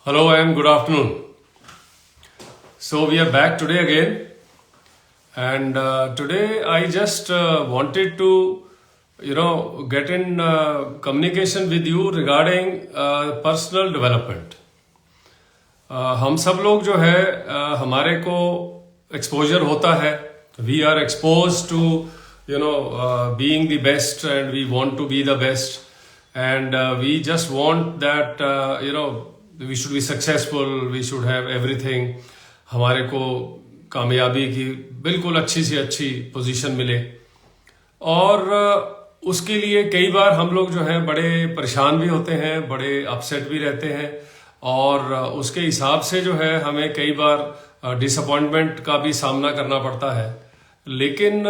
Hello and good afternoon. So we are back today again, and today I just wanted to, get in communication with you regarding personal development. हम सब लोग जो है हमारे को exposure होता है. We are exposed to being the best, and we want to be the best, and we just want that we should be successful, we should have everything. हमारे को कामयाबी की बिल्कुल अच्छी से अच्छी पोजीशन मिले, और उसके लिए कई बार हम लोग जो हैं बड़े परेशान भी होते हैं, बड़े अपसेट भी रहते हैं, और उसके हिसाब से जो है हमें कई बार डिसअपॉइंटमेंट का भी सामना करना पड़ता है. लेकिन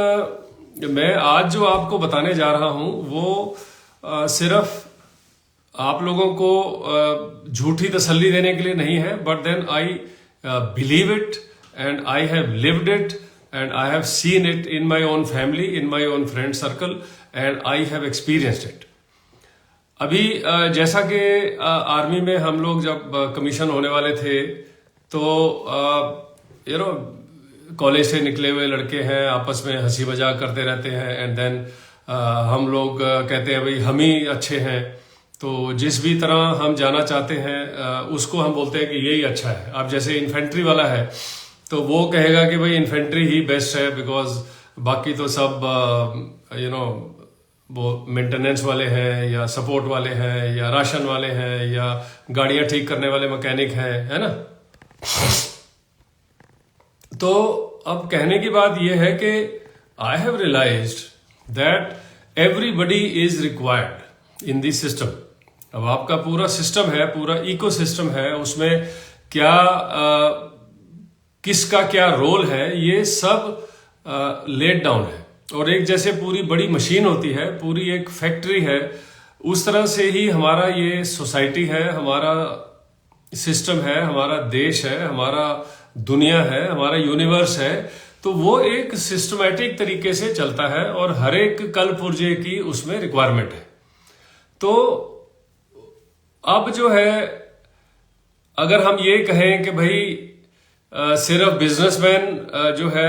मैं आज जो आपको बताने जा रहा हूं वो सिर्फ आप लोगों को झूठी तसल्ली देने के लिए नहीं है, but then I believe it and I have lived it and I have seen it in my own family, in my own friend circle, and I have experienced it. अभी जैसा कि आर्मी में हम लोग जब कमीशन होने वाले थे तो कॉलेज से निकले हुए लड़के हैं, आपस में हंसी मजाक करते रहते हैं, एंड देन हम लोग कहते हैं भाई हम ही अच्छे हैं. तो जिस भी तरह हम जाना चाहते हैं उसको हम बोलते हैं कि यही अच्छा है. अब जैसे इन्फेंट्री वाला है तो वो कहेगा कि भाई इन्फेंट्री ही बेस्ट है, बिकॉज बाकी तो सब वो मेंटेनेंस वाले हैं, या सपोर्ट वाले हैं, या राशन वाले हैं, या गाड़ियां ठीक करने वाले मैकेनिक हैं, है ना. तो अब कहने की बात यह है कि I have realised that everybody is required in this system. अब आपका पूरा सिस्टम है, पूरा इकोसिस्टम है, उसमें क्या किसका क्या रोल है, ये सब लेट डाउन है. और एक जैसे पूरी बड़ी मशीन होती है, पूरी एक फैक्ट्री है, उस तरह से ही हमारा ये सोसाइटी है, हमारा सिस्टम है, हमारा देश है, हमारा दुनिया है, हमारा यूनिवर्स है. तो वो एक सिस्टमैटिक तरीके से चलता है और हर एक कल पुर्जे की उसमें रिक्वायरमेंट है. तो अब जो है अगर हम ये कहें कि भाई सिर्फ बिजनेसमैन जो है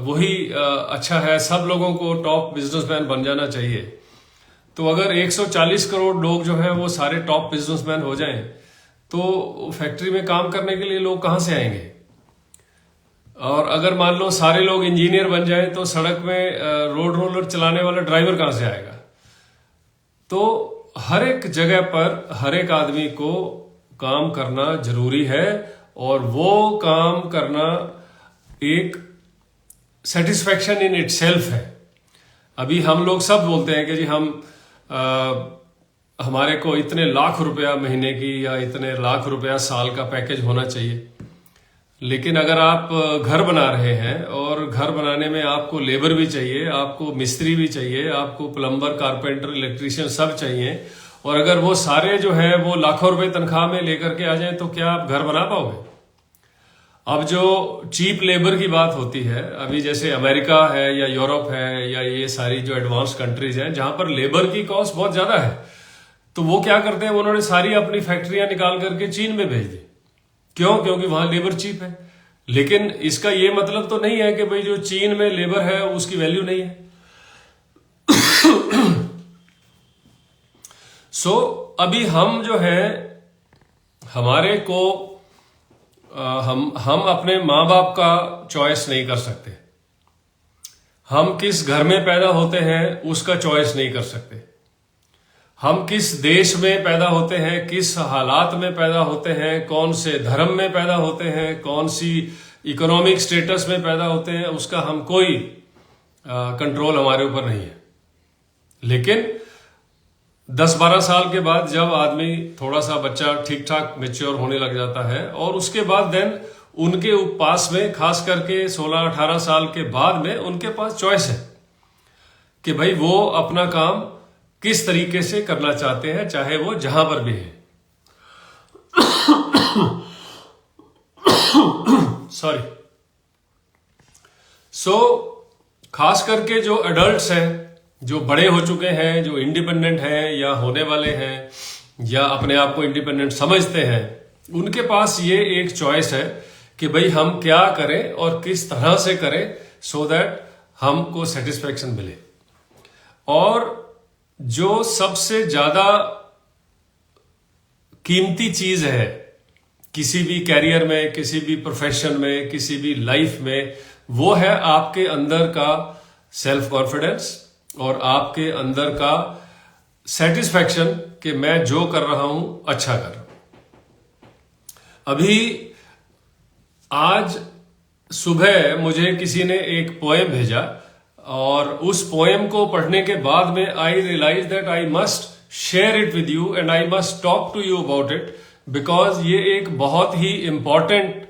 वही अच्छा है, सब लोगों को टॉप बिजनेसमैन बन जाना चाहिए, तो अगर 140 करोड़ लोग जो हैं वो सारे टॉप बिजनेसमैन हो जाएं तो फैक्ट्री में काम करने के लिए लोग कहां से आएंगे. और अगर मान लो सारे लोग इंजीनियर बन जाएं तो सड़क में रोड रोलर चलाने वाला ड्राइवर कहां से आएगा. तो हर एक जगह पर हर एक आदमी को काम करना जरूरी है, और वो काम करना एक सेटिस्फैक्शन इन इटसेल्फ है. अभी हम लोग सब बोलते हैं कि जी हम हमारे को इतने लाख रुपया महीने की या इतने लाख रुपया साल का पैकेज होना चाहिए. लेकिन अगर आप घर बना रहे हैं और घर बनाने में आपको लेबर भी चाहिए, आपको मिस्त्री भी चाहिए, आपको प्लम्बर, कारपेंटर, इलेक्ट्रीशियन सब चाहिए, और अगर वो सारे जो है वो लाखों रुपए तनख्वाह में लेकर के आ जाएं तो क्या आप घर बना पाओगे. अब जो चीप लेबर की बात होती है, अभी जैसे अमेरिका है या यूरोप है या ये सारी जो एडवांस कंट्रीज हैं जहां पर लेबर की कॉस्ट बहुत ज्यादा है, तो वो क्या करते हैं, उन्होंने सारी अपनी फैक्ट्रियां निकाल करके चीन में भेज दी. क्यों? क्योंकि वहां लेबर चीप है. लेकिन इसका ये मतलब तो नहीं है कि भाई जो चीन में लेबर है उसकी वैल्यू नहीं है. अभी हम जो है हमारे को हम अपने माँ बाप का चॉइस नहीं कर सकते. हम किस घर में पैदा होते हैं उसका चॉइस नहीं कर सकते. हम किस देश में पैदा होते हैं, किस हालात में पैदा होते हैं, कौन से धर्म में पैदा होते हैं, कौन सी इकोनॉमिक स्टेटस में पैदा होते हैं, उसका हम कोई कंट्रोल हमारे ऊपर नहीं है. लेकिन 10-12 साल के बाद जब आदमी थोड़ा सा बच्चा ठीक ठाक मेच्योर होने लग जाता है, और उसके बाद देन उनके पास में खास करके 16-18 साल के बाद में उनके पास चॉइस है कि भाई वो अपना काम किस तरीके से करना चाहते हैं, चाहे वो जहां पर भी है. सॉरी. खास करके जो एडल्ट्स हैं, जो बड़े हो चुके हैं, जो इंडिपेंडेंट हैं या होने वाले हैं, या अपने आप को इंडिपेंडेंट समझते हैं, उनके पास ये एक चॉइस है कि भाई हम क्या करें और किस तरह से करें सो दैट हमको सेटिस्फेक्शन मिले। और जो सबसे ज्यादा कीमती चीज है किसी भी कैरियर में, किसी भी प्रोफेशन में, किसी भी लाइफ में, वो है आपके अंदर का सेल्फ कॉन्फिडेंस और आपके अंदर का सेटिस्फैक्शन कि मैं जो कर रहा हूं अच्छा कर रहा हूं। अभी आज सुबह मुझे किसी ने एक पोएम भेजा और उस पोएम को पढ़ने के बाद में I realise that I must share it with you and I must talk to you about it, because ये एक बहुत ही इंपॉर्टेंट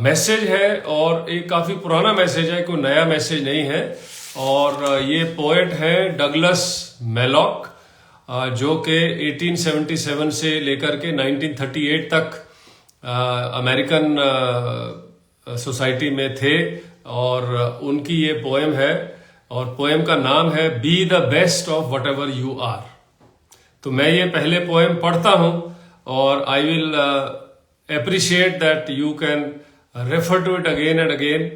मैसेज है और एक काफी पुराना मैसेज है, कोई नया मैसेज नहीं है। और ये पोएट है डगलस मैलॉक, जो कि 1877 से लेकर के 1938 तक अमेरिकन सोसाइटी में थे और उनकी ये पोएम है और पोएम का नाम है be the best of whatever you are. तो मैं ये पहले पोएम पढ़ता हूं और I will appreciate that you can refer to it again and again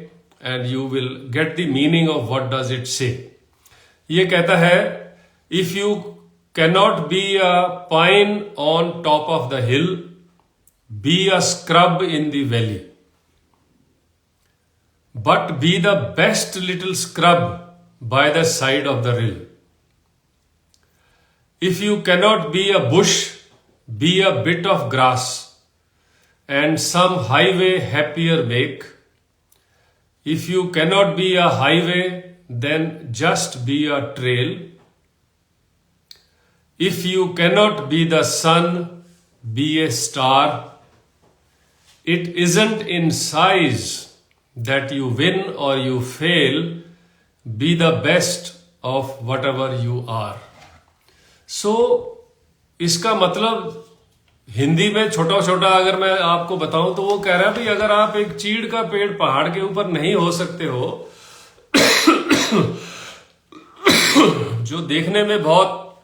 and you will get the meaning of what does it say. ये कहता है, if you cannot be a pine on top of the hill, be a scrub in the valley. But be the best little scrub by the side of the rill. If you cannot be a bush, be a bit of grass. And some highway happier make. If you cannot be a highway, then just be a trail. If you cannot be the sun, be a star. It isn't in size that you win or you fail. Be the best of whatever you are. So, इसका मतलब हिंदी में छोटा छोटा अगर मैं आपको बताऊं तो वो कह रहा है भाई अगर आप एक चीड़ का पेड़ पहाड़ के ऊपर नहीं हो सकते हो जो देखने में बहुत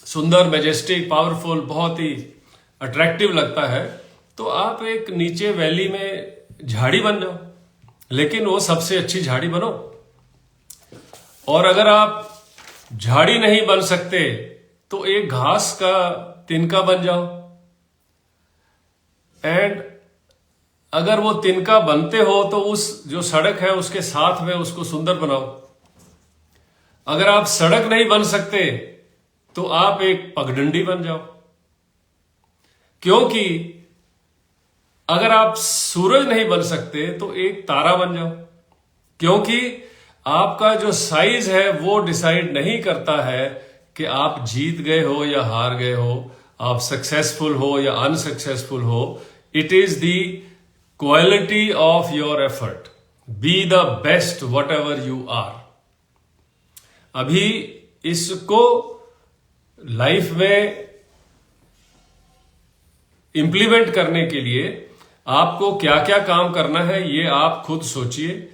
सुंदर, मैजेस्टिक, पावरफुल, बहुत ही अट्रैक्टिव लगता है, तो आप एक नीचे वैली में झाड़ी बन जाओ, लेकिन वो सबसे अच्छी झाड़ी बनो। और अगर आप झाड़ी नहीं बन सकते तो एक घास का तिनका बन जाओ। एंड अगर वो तिनका बनते हो तो उस जो सड़क है उसके साथ में उसको सुंदर बनाओ। अगर आप सड़क नहीं बन सकते तो आप एक पगडंडी बन जाओ, क्योंकि अगर आप सूरज नहीं बन सकते तो एक तारा बन जाओ, क्योंकि आपका जो साइज है वो डिसाइड नहीं करता है कि आप जीत गए हो या हार गए हो, आप सक्सेसफुल हो या अनसक्सेसफुल हो। It is the quality of your effort. Be the best whatever you are. अभी इसको लाइफ में इंप्लीमेंट करने के लिए आपको क्या क्या काम करना है ये आप खुद सोचिए,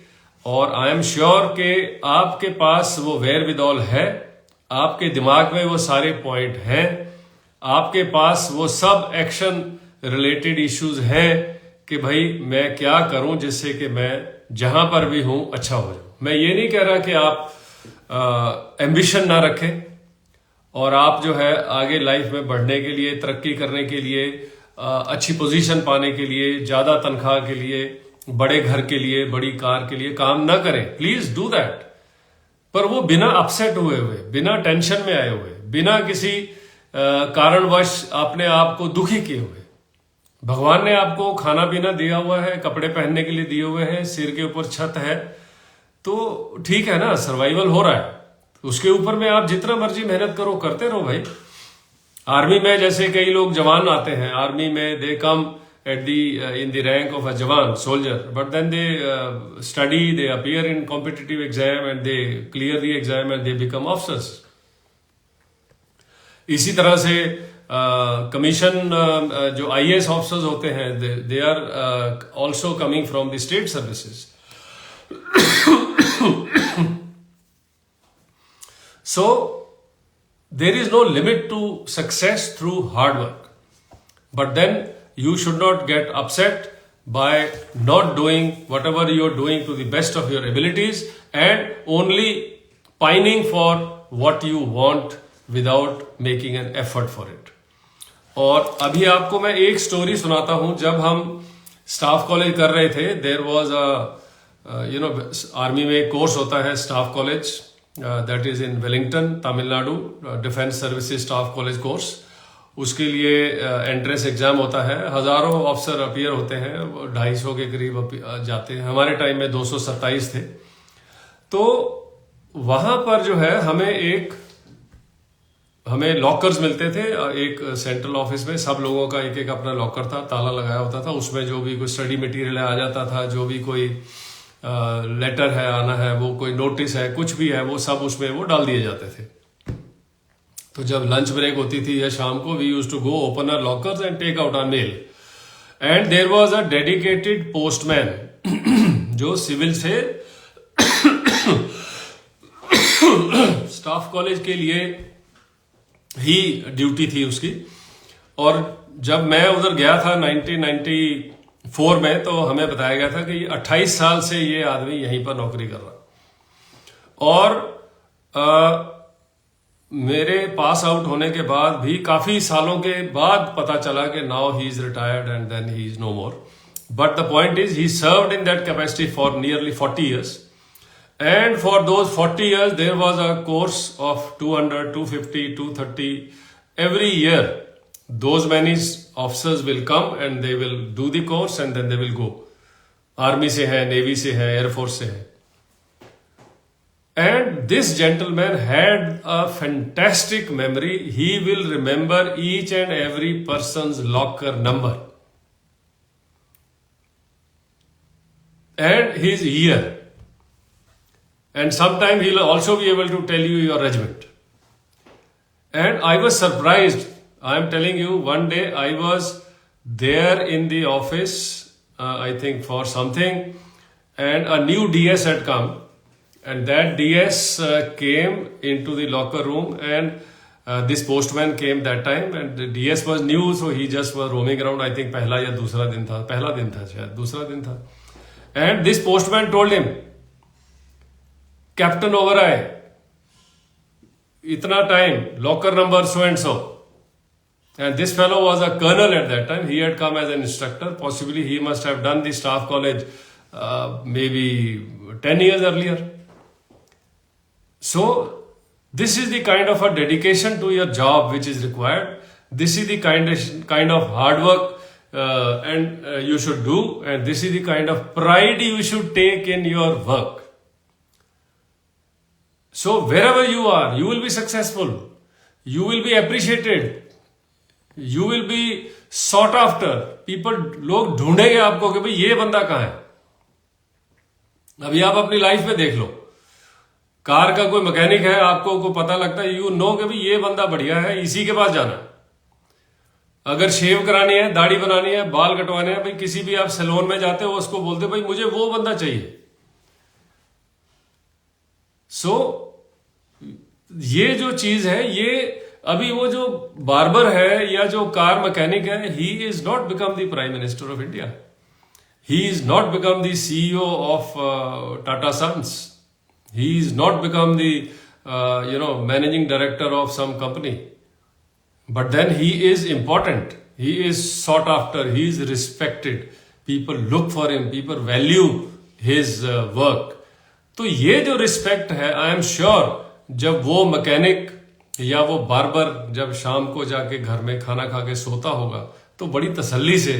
और आई एम श्योर कि आपके पास वो वेयर विद ऑल है, आपके दिमाग में वो सारे पॉइंट हैं, आपके पास वो सब एक्शन रिलेटेड इश्यूज हैं कि भाई मैं क्या करूं जिससे कि मैं जहां पर भी हूं अच्छा हो जाऊं। मैं ये नहीं कह रहा कि आप एम्बिशन ना रखें और आप जो है आगे लाइफ में बढ़ने के लिए, तरक्की करने के लिए, अच्छी पोजीशन पाने के लिए, ज्यादा तनख्वाह के लिए, बड़े घर के लिए, बड़ी कार के लिए काम ना करें। प्लीज डू दैट, पर वो बिना अपसेट हुए हुए, बिना टेंशन में आए हुए, बिना किसी कारणवश अपने आप को दुखी किए हुए। भगवान ने आपको खाना पीना दिया हुआ है, कपड़े पहनने के लिए दिए हुए हैं, सिर के ऊपर छत है, तो ठीक है ना, सर्वाइवल हो रहा है। उसके ऊपर में आप जितना मर्जी मेहनत करो, करते रहो भाई। आर्मी में जैसे कई लोग जवान आते हैं, आर्मी में दे कम at in the rank of a jawan soldier, but then they study, they appear in competitive exam and they clear the exam and they become officers. इसी तरह से कमीशन जो IAS ऑफिसर्स होते हैं, they are also coming from the state services. So there is no limit to success through hard work, but then you should not get upset by not doing whatever you're doing to the best of your abilities and only pining for what you want without making an effort for it. और अभी आपको मैं एक story सुनाता हूं. जब हम staff college कर रहे थे, देयर वाज आर्मी में एक कोर्स होता है staff college, that is in Wellington, Tamil Nadu, defence services staff college course. उसके लिए एंट्रेंस एग्जाम होता है. हजारों ऑफिसर अपीयर होते हैं, 250 के करीब जाते हैं. हमारे टाइम में 227 थे. तो वहां पर जो है हमें लॉकर्स मिलते थे. एक सेंट्रल ऑफिस में सब लोगों का एक एक अपना लॉकर था, ताला लगाया होता था. उसमें जो भी कोई स्टडी मटेरियल आ जाता था, जो भी कोई लेटर है आना है, वो कोई नोटिस है, कुछ भी है, वो सब उसमें वो डाल दिए जाते थे. तो जब लंच ब्रेक होती थी या शाम को, we used to go open our lockers and take out our mail. And there was a dedicated postman जो सिविल से स्टाफ कॉलेज के लिए ही ड्यूटी थी उसकी. और जब मैं उधर गया था 1994 में, तो हमें बताया गया था कि 28 साल से ये आदमी यहीं पर नौकरी कर रहा. और मेरे पास आउट होने के बाद भी काफी सालों के बाद पता चला कि now he is retired and then he is no more. But the point is he served in that capacity for nearly 40 years. And for those 40 years, there was a course of 200, 250, 230. Every year, those many officers will come and they will do the course and then they will go. Army से है, Navy से है, Air Force से है. And this gentleman had a fantastic memory. He will remember each and every person's locker number. And his year. And sometime he'll also be able to tell you your regiment. And I was surprised. I am telling you, one day I was there in the office, I think for something, and a new DS had come. And that DS came into the locker room, and this postman came that time. And the DS was new, so he just was roaming around. I think पहला या दूसरा दिन था, पहला दिन था शायद, दूसरा दिन था. And this postman told him, captain Oberoi, इतना time, locker number so and so. And this fellow was a colonel at that time. He had come as an instructor. Possibly he must have done the staff college maybe 10 years earlier. So this is the kind of a dedication to your job which is required. This is the kind of hard work and you should do, and this is the kind of pride you should take in your work. So wherever you are, you will be successful. You will be appreciated. You will be sought after. People, लोग ढूंढेंगे आपको कि भाई ये बंदा कहाँ है. अभी आप अपनी लाइफ में देख लो, कार का कोई मैकेनिक है, आपको को पता लगता है, यू नो कि भाई ये बंदा बढ़िया है, इसी के पास जाना. अगर शेव करानी है, दाढ़ी बनानी है, बाल कटवाने हैं, भाई किसी भी आप सैलून में जाते हो, उसको बोलते भाई मुझे वो बंदा चाहिए. सो ये जो चीज है, ये अभी वो जो बार्बर है या जो कार मैकेनिक है, he is not become the prime minister of India. He is not become the CEO of Tata Sons. He is not become the managing director of some company. But then he is important. He is sought after. He is respected. People look for him. People value his work. तो ये जो respect है, I am sure जब वो mechanic या वो barber जब शाम को जाके घर में खाना खा के सोता होगा, तो बड़ी तसल्ली से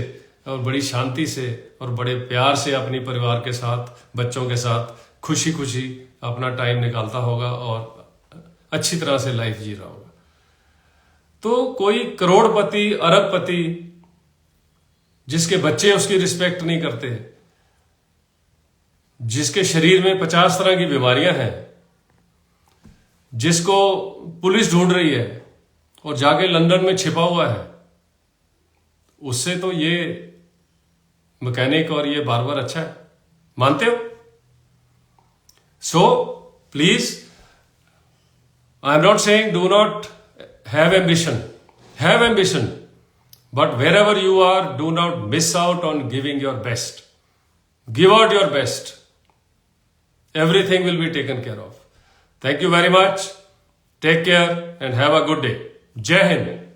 और बड़ी शांति से और बड़े प्यार से अपनी परिवार के साथ, बच्चों के साथ खुशी खुशी अपना टाइम निकालता होगा और अच्छी तरह से लाइफ जी रहा होगा. तो कोई करोड़पति, अरबपति जिसके बच्चे उसकी रिस्पेक्ट नहीं करते, जिसके शरीर में 50 तरह की बीमारियां हैं, जिसको पुलिस ढूंढ रही है और जाके लंदन में छिपा हुआ है, उससे तो ये मैकेनिक और ये बार्बर अच्छा है. मानते हो? So please, I am not saying do not have ambition. Have ambition. But wherever you are, do not miss out on giving your best. Give out your best. Everything will be taken care of. Thank you very much. Take care and have a good day. Jai Hind.